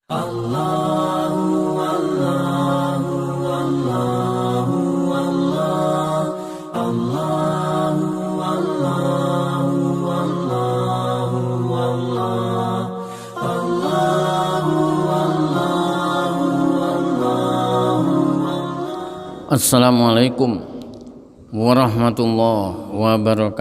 Allahu Allahu Allahu Allah Allahu Allahu Allahu Allah Allahu Allahu Allahu. Assalamualaikum warahmatullahi wabarakatuh.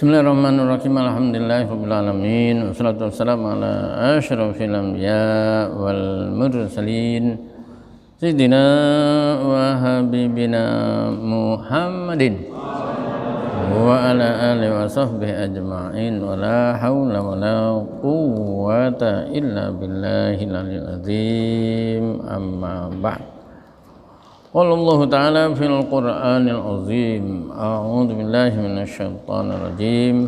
Bismillahirrahmanirrahim. Alhamdulillahirabbil alamin. Wassalatu wassalamu ala asyrafil anbiya wal mursalin sayyidina wa habibina Muhammadin wa ala alihi wa sahbihi ajma'in. Wa la haula wa la quwwata illa billahil aliyyil azim. Amma ba'd. Qala Allah Ta'ala fil Qur'anil Azim. A'udzu billahi minasyaitonir rajim.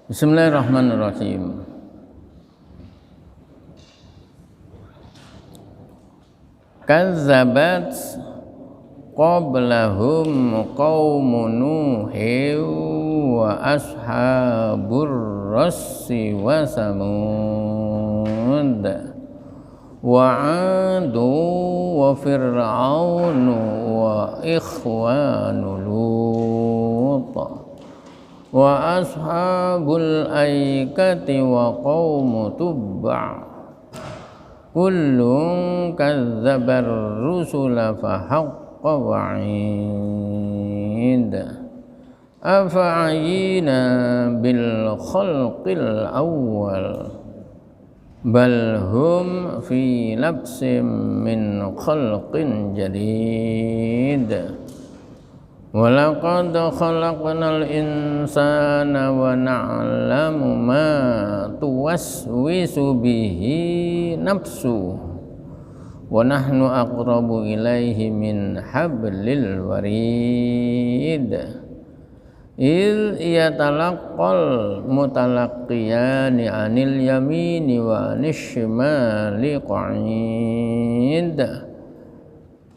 Bismillahirrahmanirrahim. Kazzabat qablahum qaumun Nuhin wa ashabur rassi wa Samud wa 'adu wa fir'aun wa ikhwanu Lut wa ashabul aikati wa qaumu Tubba kullun kadzabar rusula fa haqqa wa'id afa'ayina bil khalqil awwal bal hum fi labsim min khalqin jadid wa laqad khalaqnal insana wa na'lamu ma tuwaswisu bihi nafsu wa nahnu aqrabu ilaihi min hablil warid il yatalaqqal mutalaqqiyani 'anil yamini wa 'anil shimali qa'id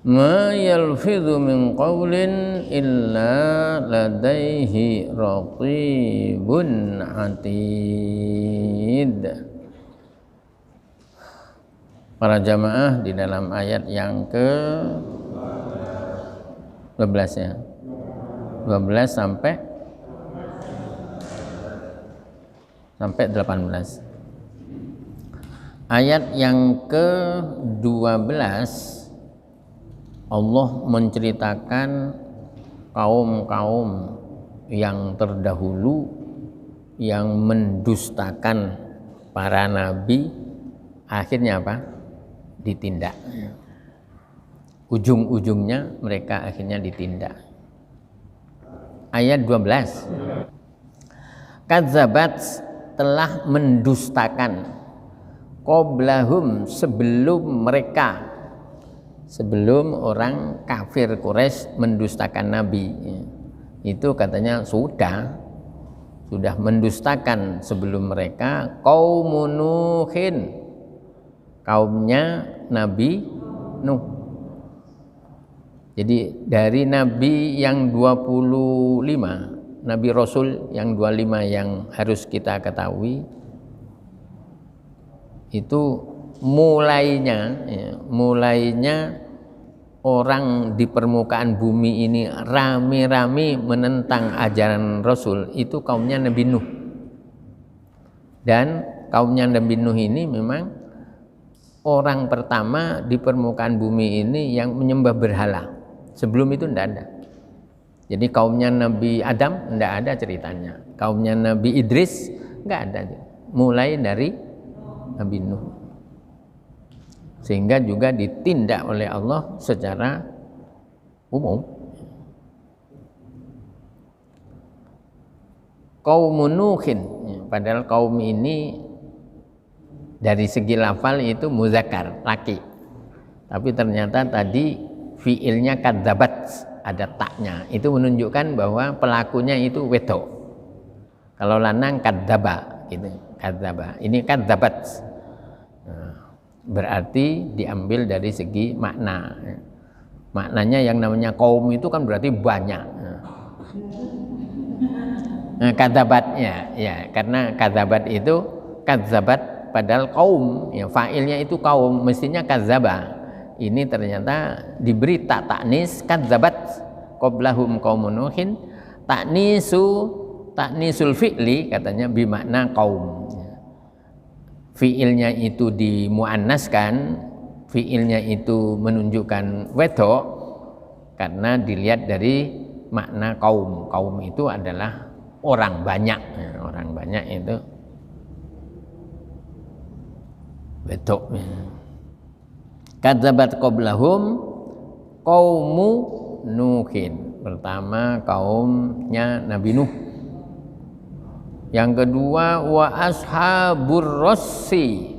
ma yalfidhu min qawlin illa ladaihi raqibun 'atid. Para jamaah, di dalam ayat yang ke 12 ya, 12 sampai 18. Ayat yang ke-12 Allah menceritakan kaum-kaum yang terdahulu yang mendustakan para nabi, akhirnya apa? Ditindak. Ujung-ujungnya mereka akhirnya ditindak. Ayat 12. Kadzabat, telah mendustakan, qoblahum, sebelum mereka, sebelum orang kafir Quraisy mendustakan Nabi, itu katanya sudah mendustakan sebelum mereka qaumun Nuhin, kaumnya Nabi Nuh. Jadi dari Nabi yang 25, Nabi Rasul yang 25 yang harus kita ketahui, itu mulainya orang di permukaan bumi ini rame-rame menentang ajaran Rasul, itu kaumnya Nabi Nuh. Dan kaumnya Nabi Nuh ini memang orang pertama di permukaan bumi ini yang menyembah berhala. Sebelum itu tidak ada. Jadi kaumnya Nabi Adam tidak ada ceritanya, kaumnya Nabi Idris nggak ada, mulai dari Nabi Nuh, sehingga juga ditindak oleh Allah secara umum. Qaumun Nuhin, padahal kaum ini dari segi lafal itu muzakkar, laki, tapi ternyata tadi fiilnya kadzabat, ada taknya, itu menunjukkan bahwa pelakunya itu wedok. Kalau lanang kadzaba gitu, kadzaba. Ini kadzabat. Berarti diambil dari segi makna. Maknanya yang namanya kaum itu kan berarti banyak. Nah, kadzabatnya ya, karena kadzabat itu kadzabat padahal kaum, ya fa'ilnya itu kaum, mestinya kadzaba. Ini ternyata diberi taknis kadzabat qablahum qaumun nuhin, taknisul fi'li katanya bimakna kaum. Fi'ilnya itu dimuannaskan, fi'ilnya itu menunjukkan wedok karena dilihat dari makna kaum. Kaum itu adalah orang banyak, orang banyak itu wedok. Kadzabat qablahum qaumu Nuhin. Pertama kaumnya Nabi Nuh. Yang kedua wa ashabur rossi,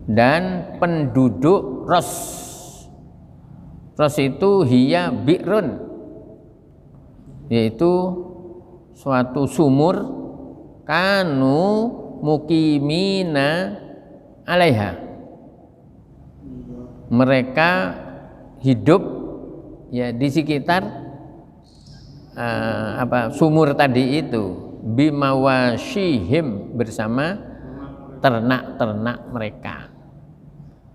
dan penduduk Ros. Ros itu hiya bi'run, yaitu suatu sumur kanu mukimina alaiha. Mereka hidup ya di sekitar sumur tadi itu, bimawashihim, bersama ternak-ternak mereka.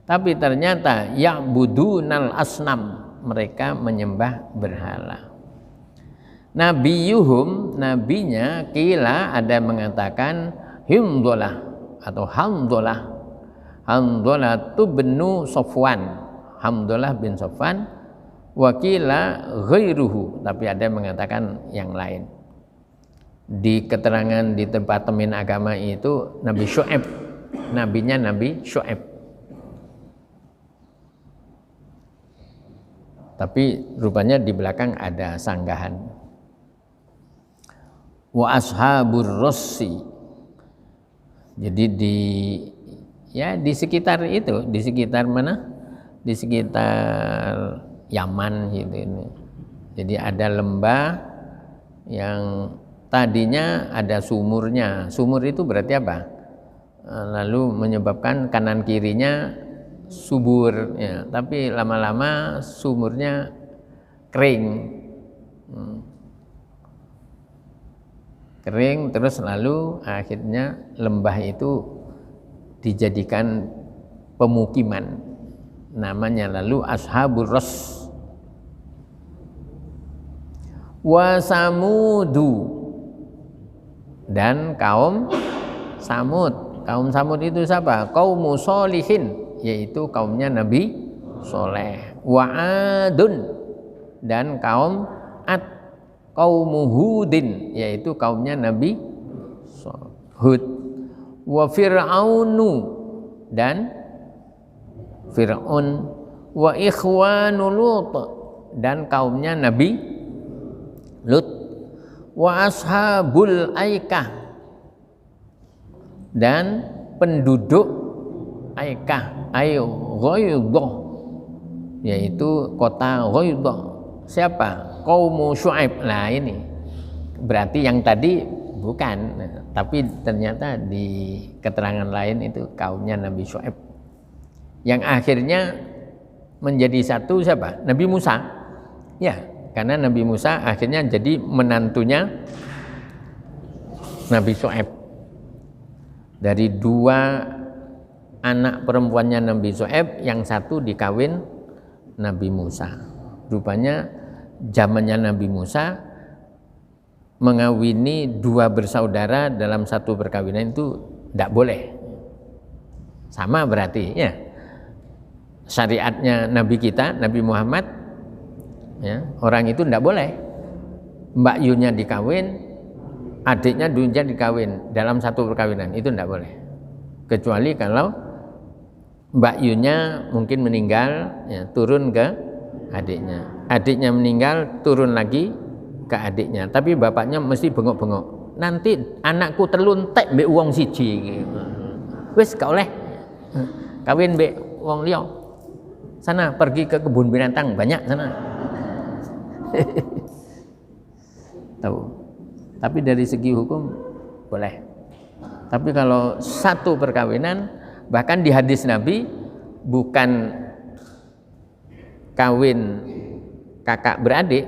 Tapi ternyata ya'budunal asnam, mereka menyembah berhala. Nabiyuhum, nabinya, kila ada mengatakan Himdolah atau Hamdolah. Hamdolah itu benu Sofwan, Hamdolah bin Sofwan. Wakila ghairuhu, tapi ada mengatakan yang lain. Di keterangan di Departemen Agama itu Nabi Syu'aib, nabinya Nabi Syu'aib. Tapi rupanya di belakang ada sanggahan. Wa ashabur rossi. Jadi di sekitar itu, di sekitar mana? Di sekitar Yaman gitu ini. Jadi ada lembah yang tadinya ada sumurnya. Sumur itu berarti apa? Lalu menyebabkan kanan kirinya subur, ya. Tapi lama-lama sumurnya kering, kering terus lalu akhirnya lembah itu dijadikan pemukiman, namanya lalu Ashabur Ras. Wa Samudu, dan kaum Samud. Kaum Samud itu siapa? Kaum Sholihin, yaitu kaumnya Nabi Soleh. Wa Adun, dan kaum Ad. Kaum Hudin, yaitu kaumnya Nabi Hud. Wa Fir'aunu, dan Fir'aun. Wa ikhwanu Lut, dan kaumnya Nabi Lut. Wa ashabul Aikah, dan penduduk Aikah, Ghaidah, yaitu kota Ghaidah. Siapa? Qaumu Syu'aib. Nah ini berarti yang tadi bukan, tapi ternyata di keterangan lain itu kaumnya Nabi Syu'aib. Yang akhirnya menjadi satu siapa? Nabi Musa. Ya, karena Nabi Musa akhirnya jadi menantunya Nabi Syu'aib. Dari dua anak perempuannya Nabi Syu'aib, yang satu dikawin Nabi Musa. Rupanya zamannya Nabi Musa mengawini dua bersaudara dalam satu perkawinan itu tidak boleh. Sama berarti ya. Syariatnya Nabi kita, Nabi Muhammad, ya, orang itu tidak boleh. Mbak Yunya dikawin, adiknya Dunja dikawin dalam satu perkawinan, itu tidak boleh. Kecuali kalau Mbak Yunya mungkin meninggal, ya, turun ke adiknya. Adiknya meninggal, turun lagi ke adiknya. Tapi bapaknya mesti bengok-bengok. Nanti anakku terluntek mbek wong siji. Wis gak oleh kawin mbek wong liya. Sana pergi ke kebun binatang, banyak sana. Tahu. Tapi dari segi hukum boleh. Tapi kalau satu perkawinan, bahkan di hadis Nabi bukan kawin kakak beradik,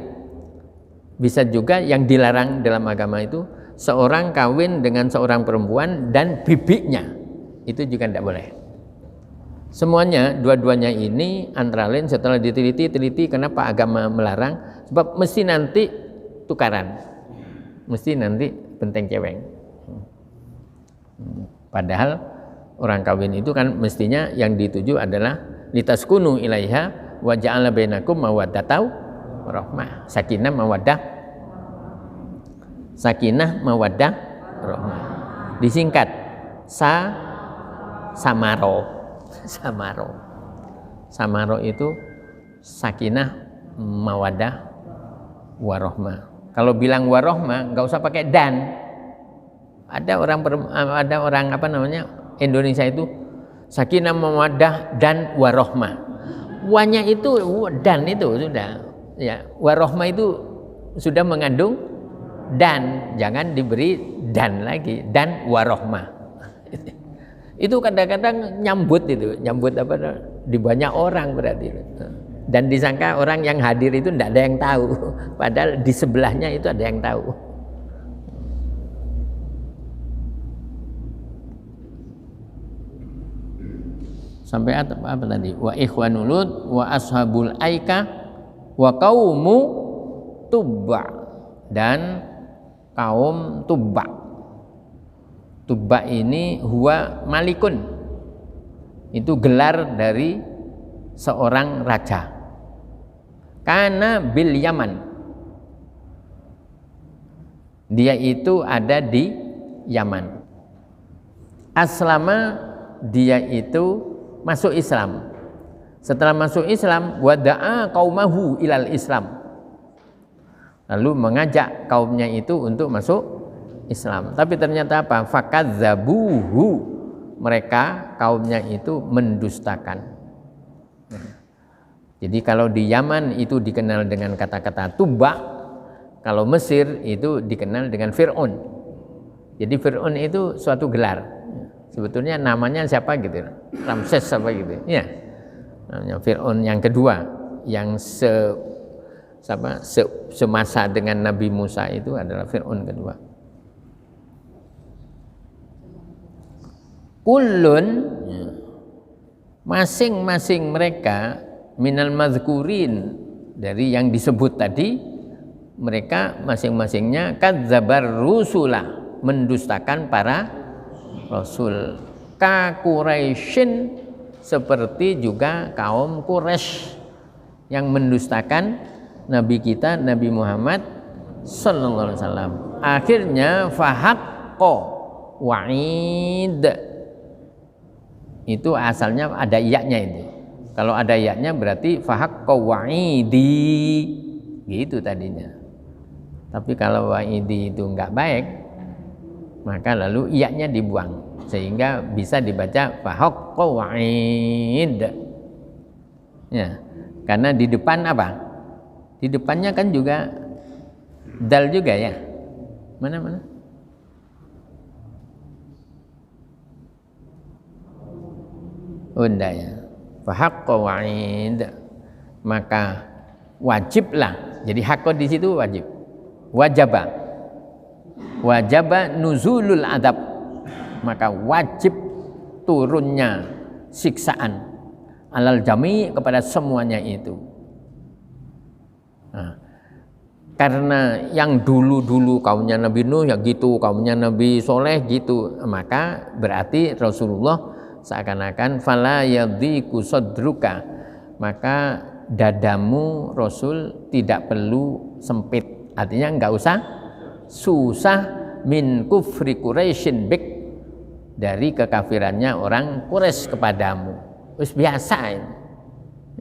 bisa juga yang dilarang dalam agama itu seorang kawin dengan seorang perempuan dan bibiknya, itu juga tidak boleh. Semuanya, dua-duanya ini antara lain setelah diteliti kenapa agama melarang, sebab mesti nanti tukaran, mesti nanti benteng ceweng. Padahal orang kawin itu kan mestinya yang dituju adalah litaskunu ilaiha wa ja'ala bainakum mawaddatan rahmah, sakinah mawaddah rahmah. Disingkat samaro itu sakinah mawaddah warahmah. Kalau bilang warahmah nggak usah pakai dan. Ada orang apa namanya Indonesia itu sakinah mawaddah dan warahmah. Wanya itu dan itu sudah ya, warahmah itu sudah mengandung dan, jangan diberi dan lagi, dan warahmah. Itu kadang-kadang nyambut apa di banyak orang berarti. Dan disangka orang yang hadir itu tidak ada yang tahu, padahal di sebelahnya itu ada yang tahu. Sampai apa tadi? Wa ikhwanul Lut wa ashabul aika wa qaumu Tubba, dan kaum Tubba. Tubba ini huwa malikun, itu gelar dari seorang raja. Kana bil Yaman, dia itu ada di Yaman. Aslama, dia itu masuk Islam. Setelah masuk Islam, wada'a qaumahu ilal Islam, lalu mengajak kaumnya itu untuk masuk Islam. Tapi ternyata apa? Fakadzabuhu, mereka kaumnya itu mendustakan. Jadi kalau di Yaman itu dikenal dengan kata-kata Tubba, kalau Mesir itu dikenal dengan Fir'aun. Jadi Fir'aun itu suatu gelar. Sebetulnya namanya siapa gitu, Ramses apa gitu, ya. Namanya Fir'aun yang kedua, yang semasa dengan Nabi Musa itu adalah Fir'aun kedua. Kullun, masing-masing mereka minal mazkurin, dari yang disebut tadi, mereka masing-masingnya kadzabar rusula, mendustakan para Rasul. Ka Quraisyin, seperti juga kaum Quraisy yang mendustakan Nabi kita Nabi Muhammad sallallahu alaihi wasallam. Akhirnya fahaqqo wa'id, itu asalnya ada iyanya itu. Kalau ada iyanya berarti fahaqqo wa'idi, gitu tadinya. Tapi kalau wa'idi itu enggak baik, maka lalu iyanya dibuang sehingga bisa dibaca fahaqqo wa'id. Ya, karena di depan apa? Di depannya kan juga dal juga ya. Mana? Unda ya. Fahaqqo wa'id, maka wajiblah. Jadi haqqo di situ wajib. Wajaba nuzulul adab, maka wajib turunnya siksaan alal jami, kepada semuanya itu. Nah, karena yang dulu kaumnya Nabi Nuh ya gitu, kaumnya Nabi Soleh gitu, maka berarti Rasulullah seakan-akan fala yadhiku sadruka, maka dadamu Rasul tidak perlu sempit, artinya enggak usah susah min kufri Quraisyin bik, dari kekafirannya orang Quraisy kepadamu. Wis biasa ini.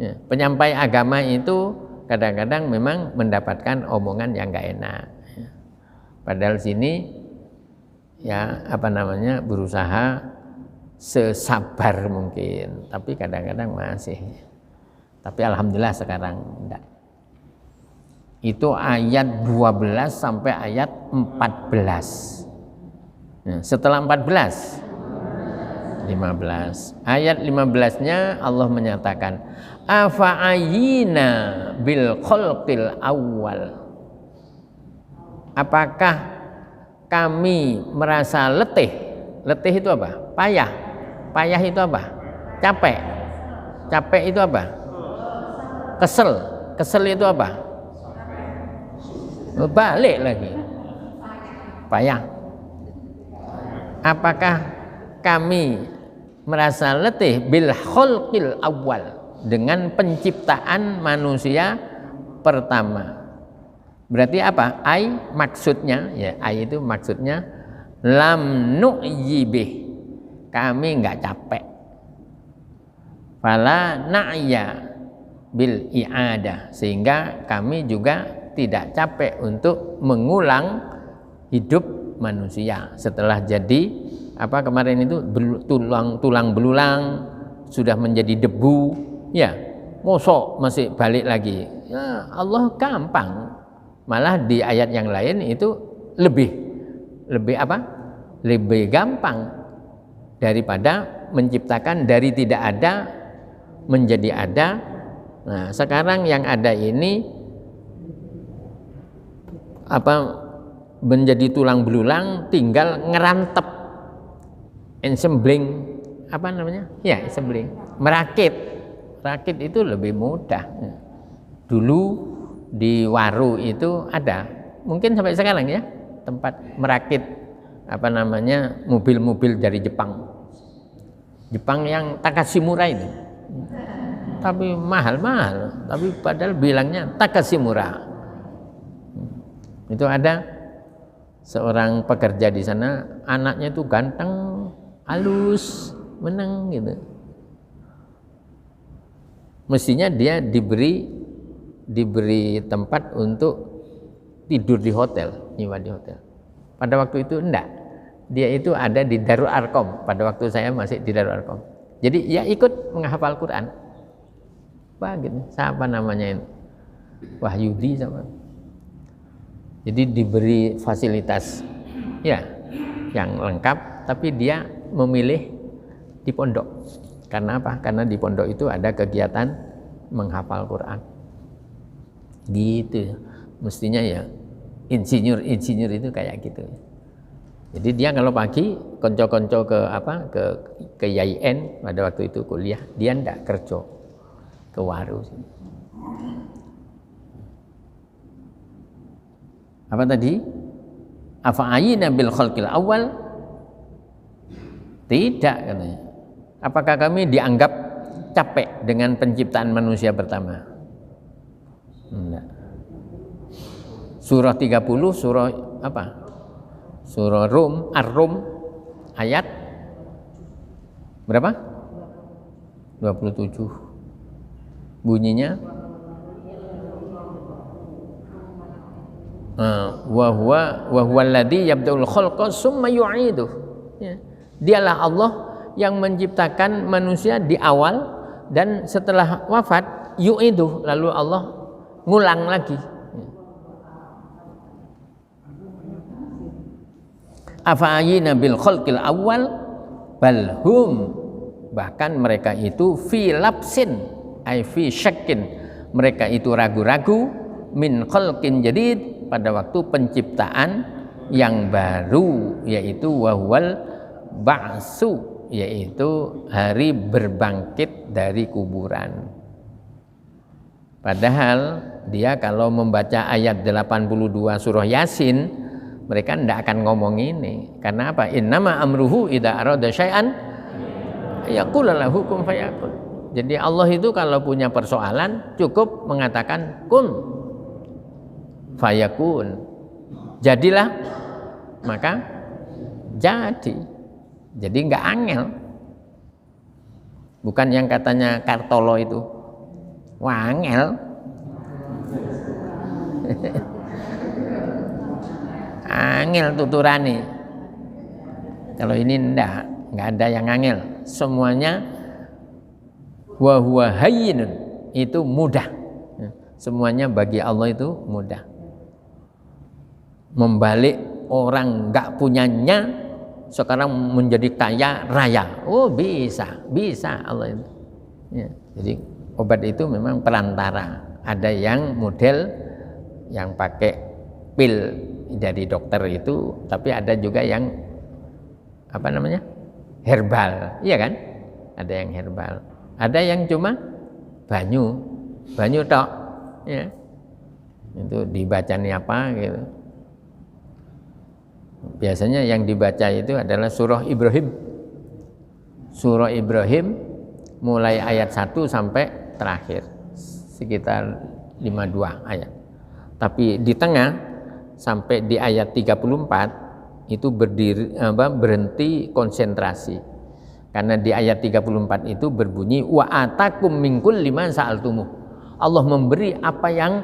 Ya, penyampai agama itu kadang-kadang memang mendapatkan omongan yang enggak enak. Ya. Padahal sini ya berusaha sesabar mungkin, tapi kadang-kadang masih. Tapi alhamdulillah sekarang enggak. Itu ayat 12 sampai ayat 14. Nah, setelah 14 15. Ayat 15-nya Allah menyatakan afa'ayina bil khalqil awwal. apakah kami merasa letih? Letih itu apa? Payah. Payah itu apa? Capek. Capek itu apa? Kesel. Kesel itu apa? Balik lagi. Payah. Apakah kami merasa letih bil khalqil awal, dengan penciptaan manusia pertama? Berarti apa? Ai maksudnya, ya ai itu maksudnya lam nu'yibih, kami enggak capek. Fala na'ya bil i'adah, sehingga kami juga tidak capek untuk mengulang hidup manusia setelah jadi apa kemarin itu tulang belulang, sudah menjadi debu, ya mosok masih balik lagi. Ya, Allah gampang. Malah di ayat yang lain itu lebih apa? Lebih gampang daripada menciptakan dari tidak ada menjadi ada. Nah, sekarang yang ada ini apa, menjadi tulang belulang, tinggal ngerantep, ensembling, apa namanya? Ya, ensembling, merakit. Rakit itu lebih mudah. Dulu di Waru itu ada, mungkin sampai sekarang ya, tempat merakit apa namanya, mobil-mobil dari Jepang yang Takashimura itu, tapi mahal-mahal, tapi padahal bilangnya Takashimura. Itu ada seorang pekerja di sana, anaknya itu ganteng, halus, meneng gitu. Mestinya dia diberi tempat untuk tidur di hotel, nyewa di hotel. Pada waktu itu enggak, dia itu ada di Darul Arqam. Pada waktu saya masih di Darul Arqam. Jadi ya ikut menghafal Quran. Wah gitu, siapa namanya ini? Wahyudi sama. Jadi diberi fasilitas ya yang lengkap, tapi dia memilih di pondok. Karena apa? Karena di pondok itu ada kegiatan menghafal Quran. Gitu. Mestinya ya insinyur itu kayak gitu. Jadi dia kalau pagi konco-konco ke YIN pada waktu itu kuliah, dia ndak kerja ke Waru. Apa tadi? Afa'ayina bil khalqil awal? Tidak katanya. Apakah kami dianggap capek dengan penciptaan manusia pertama? Enggak. Surah 30, surah apa? Surah Rum, Ar-Rum, ayat berapa? 27. Bunyinya wa huwa alladzi yabda'ul khalqa tsumma yu'iduh. Ya. Dialah Allah yang menciptakan manusia di awal dan setelah wafat yu'iduh, lalu Allah ngulang lagi. Afa'ayina bil khalqil awal balhum, bahkan mereka itu fi labsin ay fi syakkin, mereka itu ragu-ragu min khalqin jadid, pada waktu penciptaan yang baru, yaitu wahwal ba'su, yaitu hari berbangkit dari kuburan. Padahal dia kalau membaca ayat 82 surah Yasin, mereka tidak akan ngomong ini. Karena apa? Innama amruhu idza arada syai'an yaqulu lahu kun fayakun. Jadi Allah itu kalau punya persoalan cukup mengatakan kun fayakun. Jadilah, maka jadi. Jadi enggak angel. Bukan yang katanya Kartolo itu. Wah, angel. Angel tuturane. Kalau ini enggak ada yang angel. Semuanya wa huwa hayyinun, itu mudah. Semuanya bagi Allah itu mudah. Membalik orang enggak punyanya sekarang menjadi kaya raya. Oh, bisa Allah itu. Ya, jadi obat itu memang perantara. Ada yang model yang pakai pil dari dokter itu, tapi ada juga yang apa namanya, herbal, iya kan? Ada yang herbal, ada yang cuma banyu tok, ya. Itu dibacanya apa gitu. Biasanya yang dibaca itu adalah surah Ibrahim. Surah Ibrahim mulai ayat 1 sampai terakhir, sekitar 52 ayat. Tapi di tengah sampai di ayat 34 itu berhenti konsentrasi. Karena di ayat 34 itu berbunyi wa atakum min kulli ma sa'altumuh. Allah memberi apa yang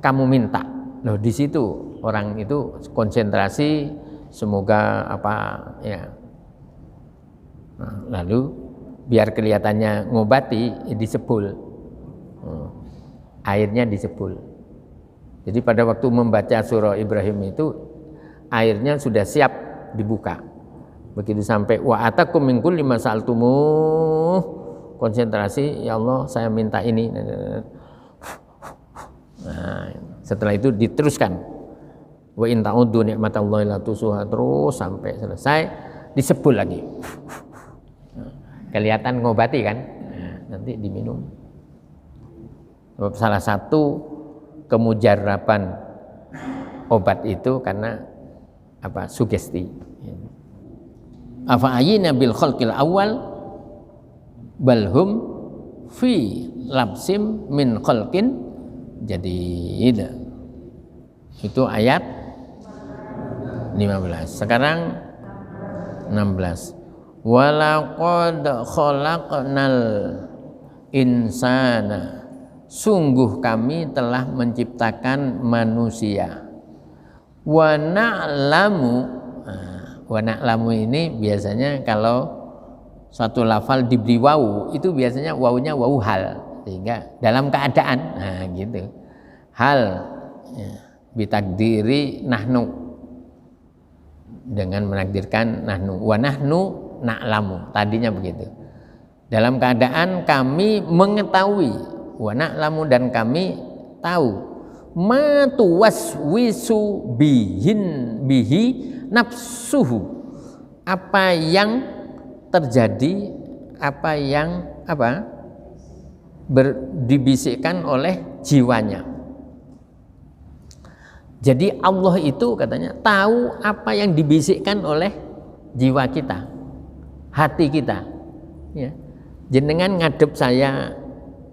kamu minta. Loh, di situ orang itu konsentrasi, semoga apa ya. Nah, lalu biar kelihatannya ngobati, disebul. Airnya disebul. Jadi pada waktu membaca surah Ibrahim itu airnya sudah siap dibuka. Begitu sampai wa atakum min kulli ma sa'altumuh, konsentrasi, ya Allah saya minta ini. Nah, setelah itu diteruskan wa in ta'uddu ni'matallahi la tusuha, terus sampai selesai disebul lagi. Kelihatan ngobati kan? Nah, nanti diminum. Salah satu kemujarraban obat itu karena apa? Sugesti. Afa ayina bil khalqil awal balhum fi labsim min khalqin jadid. Itu ayat 15. Sekarang 16. Walaqad khalaqnal insana, sungguh kami telah menciptakan manusia. Wa na'lamu, wa na'lamu ini biasanya kalau suatu lafal diberi wawu itu biasanya wawunya wawu hal, sehingga dalam keadaan, nah gitu. Hal ya, bitakdiri nahnu, dengan menakdirkan nahnu, wa nahnu na'lamu, tadinya begitu. Dalam keadaan kami mengetahui, wa na'lamu, dan kami tahu, ma tuwaswisu bihi nafsuhu, apa yang terjadi, apa yang dibisikkan oleh jiwanya. Jadi Allah itu katanya tahu apa yang dibisikkan oleh jiwa kita, hati kita. Ya. Jenengan ngadep saya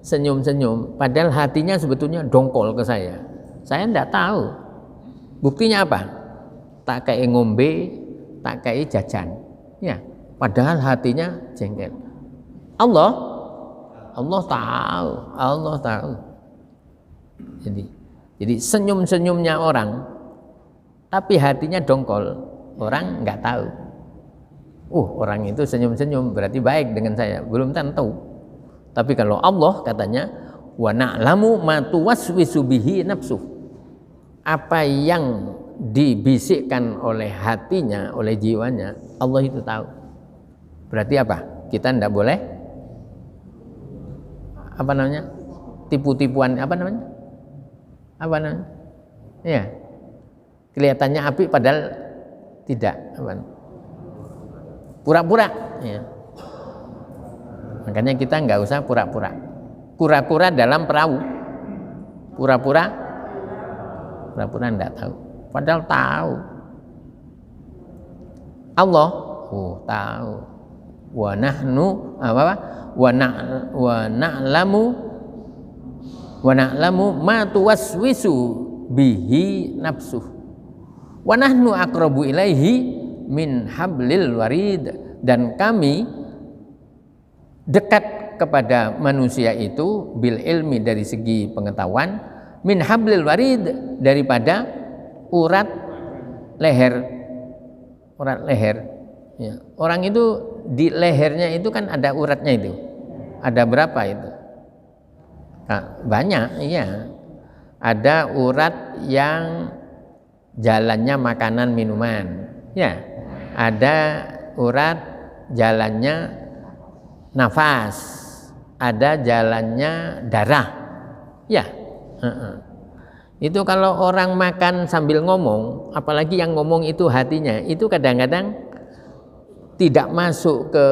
senyum-senyum, padahal hatinya sebetulnya dongkol ke saya. Saya tidak tahu. Buktinya apa? Tak kayak ngombe, tak kayak jajan. Ya, padahal hatinya jengkel. Allah tahu. Jadi senyum-senyumnya orang, tapi hatinya dongkol, orang nggak tahu. Orang itu senyum-senyum berarti baik dengan saya, belum tentu. Tapi kalau Allah katanya wa na'lamu ma tuwaswisu bihi nafsuh, apa yang dibisikkan oleh hatinya, oleh jiwanya, Allah itu tahu. Berarti apa? Kita tidak boleh tipu-tipuan, ya, kelihatannya api padahal tidak, pura-pura, ya. Makanya kita nggak usah pura-pura, kura-kura dalam perahu, pura-pura enggak tahu, padahal tahu. Allah tahu. Wa nahnu wa na'lamu ma tuwaswisu bihi nafsuh. Wa nahnu aqrabu ilaihi min hablil warid, dan kami dekat kepada manusia itu bil ilmi, dari segi pengetahuan, min hablil warid, daripada urat leher. Ya. Orang itu di lehernya itu kan ada uratnya itu. Ada berapa itu? Nah, banyak, iya. Ada urat yang jalannya makanan minuman, ya. Ada urat jalannya nafas, ada jalannya darah, ya. Itu kalau orang makan sambil ngomong, apalagi yang ngomong itu hatinya, itu kadang-kadang tidak masuk ke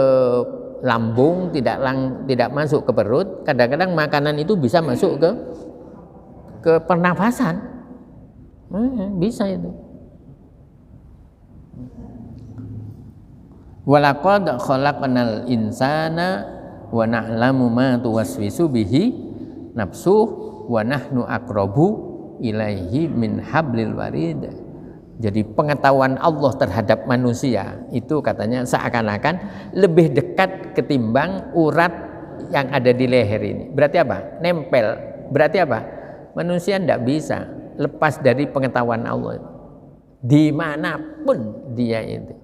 lambung, tidak masuk ke perut, kadang-kadang makanan itu bisa masuk ke pernafasan. Bisa itu. Walaqad khalaqnal insana wa na'lamu ma tuwaswisu bihi nafsuh wa nahnu aqrabu ilaihi min hablil warid. Jadi pengetahuan Allah terhadap manusia itu katanya seakan-akan lebih dekat ketimbang urat yang ada di leher ini. Berarti apa? Nempel. Berarti apa? Manusia tidak bisa lepas dari pengetahuan Allah. Dimanapun dia itu.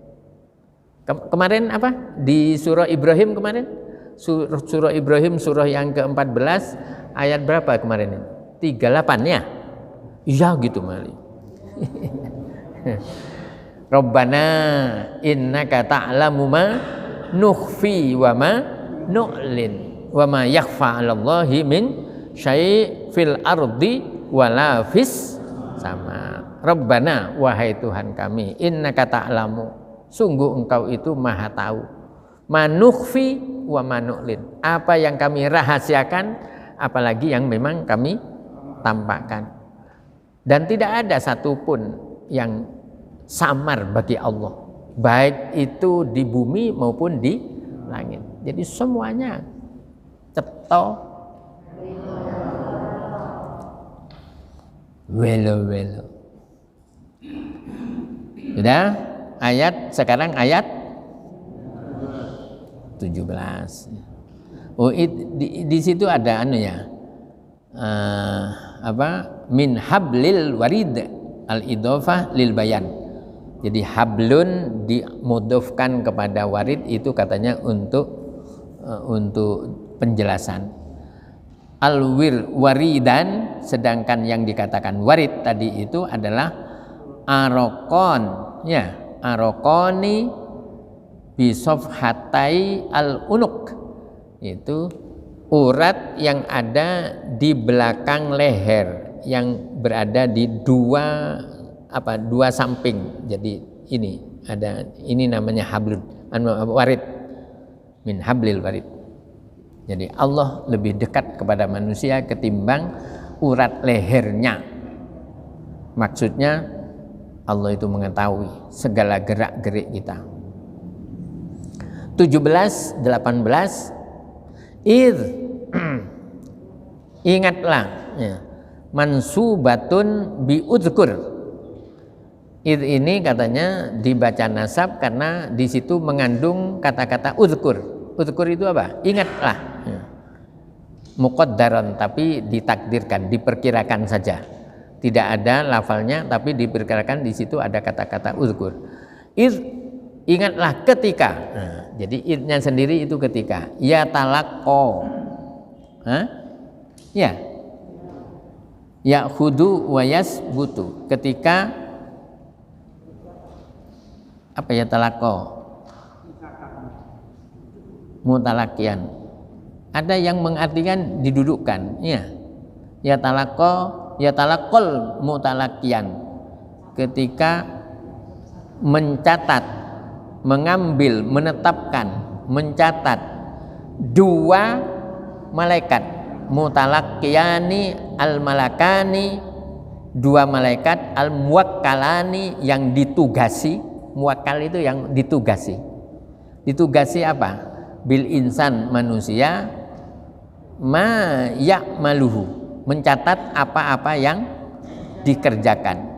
Kemarin apa? Di surah Ibrahim kemarin? Surah Ibrahim surah yang ke-14 ayat berapa kemarin ini? 38 ya? Iya gitu Mali. Rabbana innaka ta'lamu ma nukhfi wa ma nu'lin wa ma yakhfa 'alallahi min syai' fil ardi wala fis sama. Rabbana wahai Tuhan kami, innaka ta'lamu, sungguh engkau itu maha tahu, ma nukhfi wa ma nu'lin, apa yang kami rahasiakan apalagi yang memang kami tampakkan. Dan tidak ada satupun yang samar bagi Allah, baik itu di bumi maupun di langit. Jadi semuanya cetha welo-welo. Sudah ayat, sekarang ayat 17. Oh, di situ ada min hablil warid al-idhofah lil bayan. Jadi hablun dimudofkan kepada warid itu katanya untuk penjelasan. Waridan, sedangkan yang dikatakan warid tadi itu adalah arokon, ya, arokoni bisofhatai al-unuk, itu urat yang ada di belakang leher, yang berada di dua samping. Jadi ini namanya hablun warid, min hablil warid. Jadi Allah lebih dekat kepada manusia ketimbang urat lehernya. Maksudnya Allah itu mengetahui segala gerak-gerik kita. 17, 18 ingatlah ya, mansubatun bi udzkur. Ini katanya dibaca nasab karena di situ mengandung kata-kata udzkur. Udzkur itu apa? Ingatlah. Ya. Muqaddaran, tapi ditakdirkan, diperkirakan saja. Tidak ada lafalnya, tapi diperkirakan di situ ada kata-kata udzkur. Ingatlah ketika. Nah, jadi idnya sendiri itu ketika. Ya talaqo. Ya. Ya khudu wa yasbutu. Ketika apa ya talaqo? Mutalakian. Ada yang mengartikan didudukkan, ya. Ya talaqol mutalakian. Ketika mencatat, mengambil, menetapkan, mencatat dua malaikat, mutalakiyani al-malakani, dua malaikat al-muwakkalani yang ditugasi. Muwakkal itu yang ditugasi. Ditugasi apa? Bil insan manusia ma ya'maluhu, mencatat apa-apa yang dikerjakan.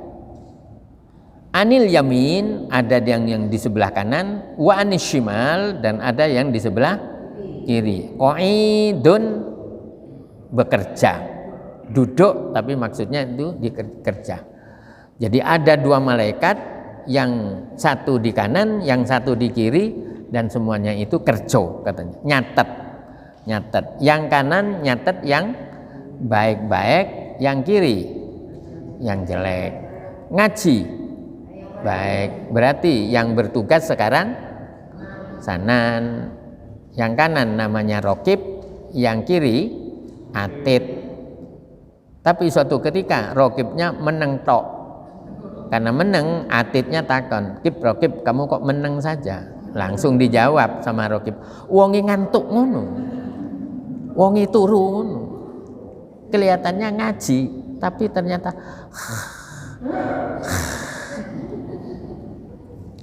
Anil yamin, ada yang di sebelah kanan, wa anis shimal, dan ada yang di sebelah kiri. Qaidun, bekerja, duduk tapi maksudnya itu dikerja. Jadi ada dua malaikat, yang satu di kanan, yang satu di kiri, dan semuanya itu kerja katanya, nyatet. Yang kanan nyatet yang baik-baik, yang kiri yang jelek. Ngaji baik, berarti yang bertugas sekarang sanan, yang kanan namanya rokib, yang kiri atid. Tapi suatu ketika rokibnya meneng tok. Karena meneng, atidnya takon, kip rokib kamu kok meneng saja? Langsung dijawab sama rokib, wongi ngantuk ngono, wongi turu ngono. Kelihatannya ngaji, tapi ternyata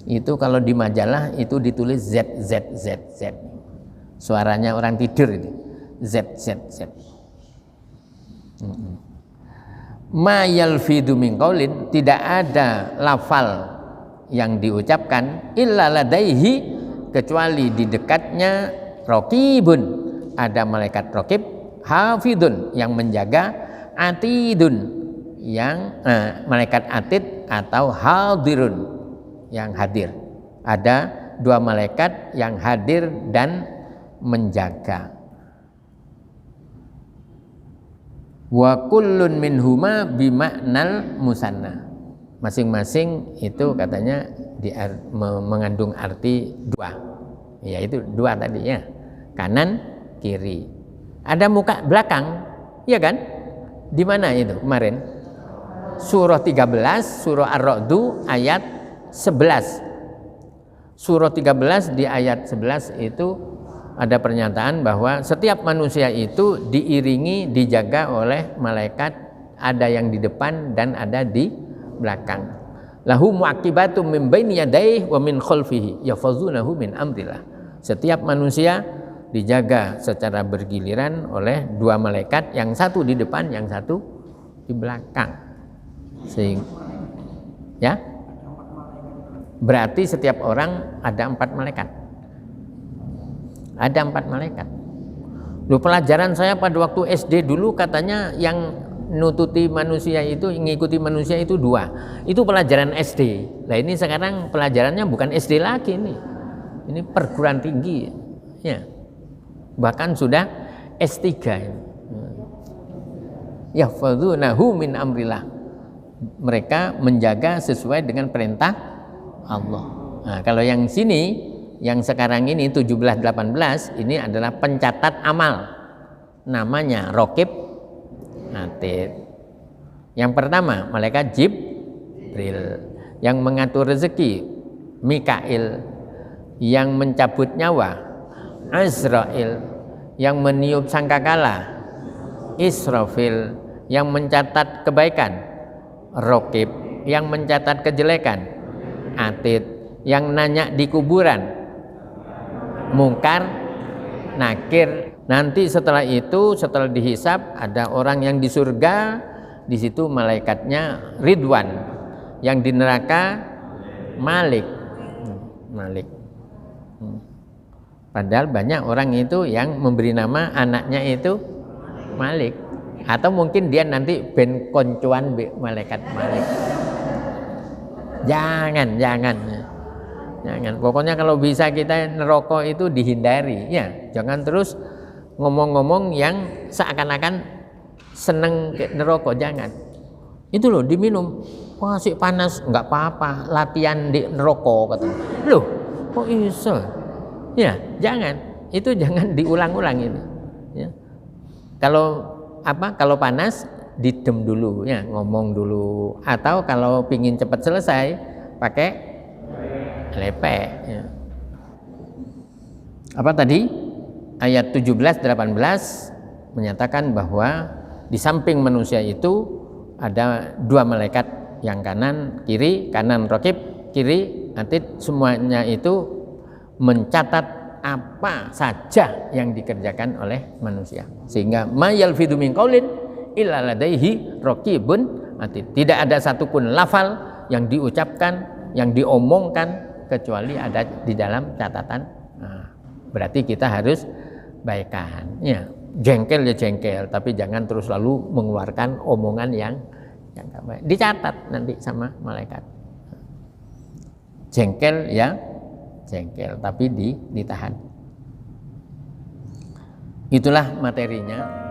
itu kalau di majalah itu ditulis Z Z Z Z. Suaranya orang tidur itu. Z Z Z. Ma yalfidu min qaulin, tidak ada lafal yang diucapkan illa ladaihi, kecuali di dekatnya raqibun, ada malaikat raqib, hafidun yang menjaga, atidun yang malaikat atid atau hadirun yang hadir. Ada dua malaikat yang hadir dan menjaga. Wa kullun minhuma bimaknal musanna. Masing-masing itu katanya mengandung arti dua. Yaitu dua tadi ya. Kanan, kiri. Ada muka belakang, ya kan? Di mana itu kemarin? Surah 13, surah Ar-Ra'du ayat 11. Surah 13 di ayat 11 itu ada pernyataan bahwa setiap manusia itu diiringi, dijaga oleh malaikat, ada yang di depan dan ada di belakang. Lahu mu'aqibatum min baini yadayhi wa min khalfihi yahfazunahu min amrillah. Setiap manusia dijaga secara bergiliran oleh dua malaikat, yang satu di depan, yang satu di belakang. Sehingga ya, berarti setiap orang ada 4 malaikat. Ada 4 malaikat. Loh, pelajaran saya pada waktu SD dulu katanya yang nututi manusia itu, ngikuti manusia itu 2. Itu pelajaran SD. Nah ini sekarang pelajarannya bukan SD lagi nih. Ini perguruan tinggi. Ya. Bahkan sudah S3. Yahfazunahu min amrillah. Mereka menjaga sesuai dengan perintah Allah. Nah, kalau yang sini, yang sekarang ini 17-18 ini adalah pencatat amal, namanya raqib atid. Yang pertama malaikat Jibril, yang mengatur rezeki Mikail, yang mencabut nyawa Azrail, yang meniup sangkakala Israfil, yang mencatat kebaikan raqib, yang mencatat kejelekan atid, yang nanya di kuburan Mungkar, Nakir. Nanti setelah itu, setelah dihisab, ada orang yang di surga, di situ malaikatnya Ridwan, yang di neraka Malik. Malik. Padahal banyak orang itu yang memberi nama anaknya itu Malik, atau mungkin dia nanti ben koncoan malaikat Malik. Jangan. Pokoknya kalau bisa kita neraka itu dihindari, ya. Jangan terus ngomong-ngomong yang seakan-akan seneng neraka, jangan. Itu loh diminum, wah sih panas, nggak apa-apa, latihan di neraka katanya. Loh, kok iso? Ya, jangan. Itu jangan diulang-ulang itu. Ya. Kalau panas didem dulu, ya, ngomong dulu. Atau kalau pingin cepat selesai, pakai lepek, ya. Apa tadi? Ayat 17-18 menyatakan bahwa di samping manusia itu ada 2 malaikat, yang kanan kiri, kanan raqib, kiri atid, semuanya itu mencatat apa saja yang dikerjakan oleh manusia. Sehingga ma yalfidu min qaulin illa ladaihi raqibun atid. Tidak ada satupun lafal yang diucapkan, yang diomongkan kecuali ada di dalam catatan. Nah, berarti kita harus baikkan. Ya, jengkel ya jengkel, tapi jangan terus lalu mengeluarkan omongan yang enggak baik. Dicatat nanti sama malaikat. Jengkel ya jengkel, tapi ditahan. Itulah materinya.